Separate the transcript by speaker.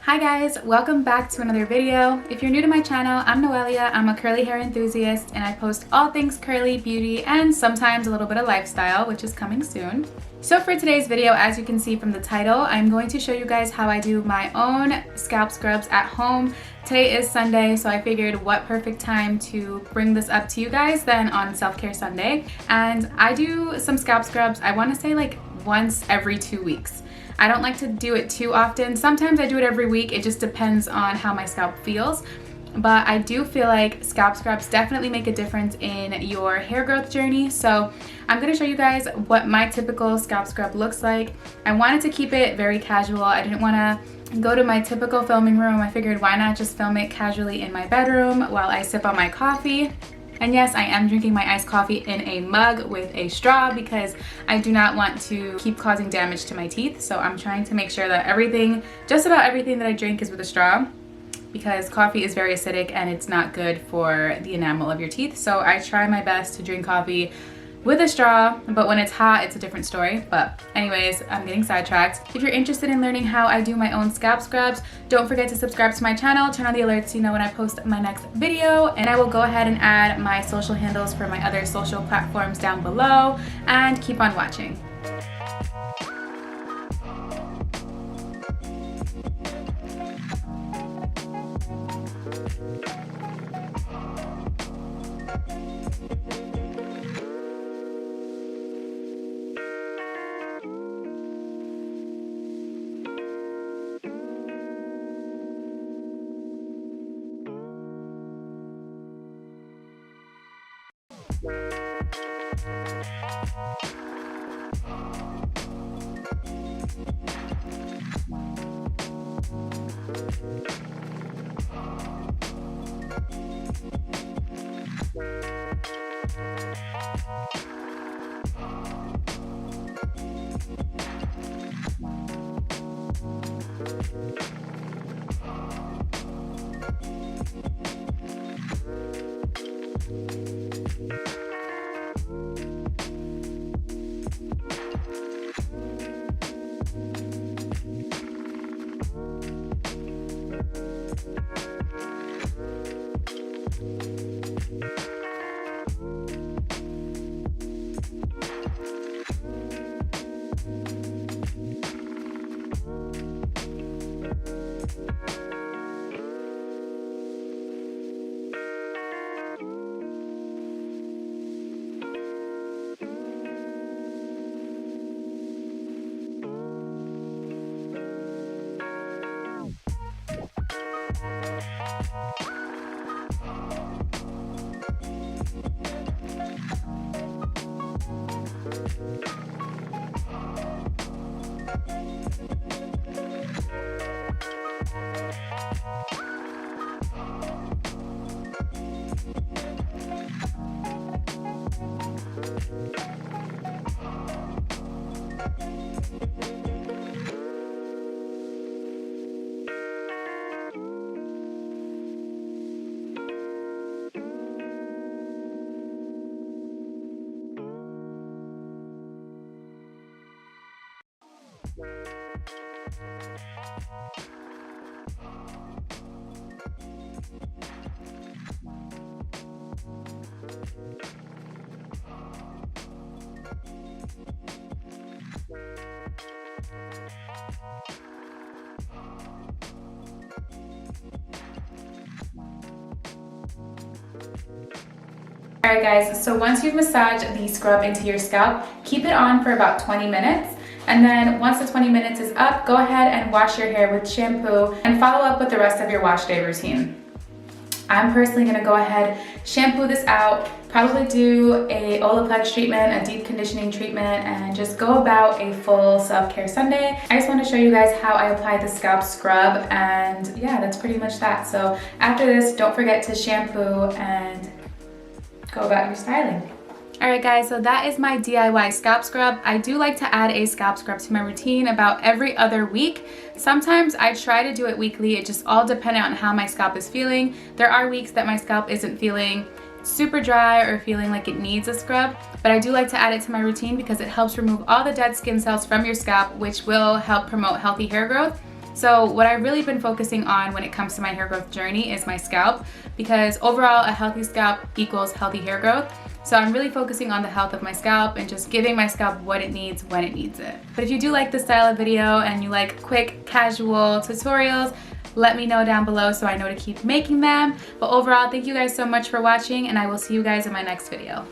Speaker 1: Hi guys, welcome back to another video. If you're new to my channel, I'm Noelia. I'm a curly hair enthusiast and I post all things curly, beauty, and sometimes a little bit of lifestyle, which is coming soon. So for today's video, as you can see from the title, I'm going to show you guys how I do my own scalp scrubs at home. Today is Sunday, so I figured what perfect time to bring this up to you guys than on Self-Care Sunday. And I do some scalp scrubs, I want to say like once every 2 weeks. I don't like to do it too often. Sometimes I do it every week. It just depends on how my scalp feels. But I do feel like scalp scrubs definitely make a difference in your hair growth journey. So I'm going to show you guys what my typical scalp scrub looks like. I wanted to keep it very casual. I didn't want to go to my typical filming room. I figured why not just film it casually in my bedroom while I sip on my coffee. And yes, I am drinking my iced coffee in a mug with a straw because I do not want to keep causing damage to my teeth. So I'm trying to make sure that everything, just about everything that I drink is with a straw, because coffee is very acidic and it's not good for the enamel of your teeth. So I try my best to drink coffee with a straw, but when it's hot, it's a different story. But anyways, I'm getting sidetracked. If you're interested in learning how I do my own scalp scrubs, don't forget to subscribe to my channel, turn on the alerts so you know when I post my next video, and I will go ahead and add my social handles for my other social platforms down below, and keep on watching. Alright guys, so once you've massaged the scrub into your scalp, keep it on for about 20 minutes. And then once the 20 minutes is up, go ahead and wash your hair with shampoo and follow up with the rest of your wash day routine. I'm personally going to go ahead, shampoo this out, probably do a Olaplex treatment, a deep conditioning treatment, and just go about a full self-care Sunday. I just want to show you guys how I apply the scalp scrub, and yeah, that's pretty much that. So after this, don't forget to shampoo and go about your styling. Alright guys, so that is my DIY scalp scrub. I do like to add a scalp scrub to my routine about every other week. Sometimes I try to do it weekly. It just all depends on how my scalp is feeling. There are weeks that my scalp isn't feeling super dry or feeling like it needs a scrub, but I do like to add it to my routine because it helps remove all the dead skin cells from your scalp, which will help promote healthy hair growth. So what I've really been focusing on when it comes to my hair growth journey is my scalp, because overall a healthy scalp equals healthy hair growth. So I'm really focusing on the health of my scalp and just giving my scalp what it needs when it needs it. But if you do like this style of video and you like quick, casual tutorials, let me know down below so I know to keep making them. But overall, thank you guys so much for watching, and I will see you guys in my next video.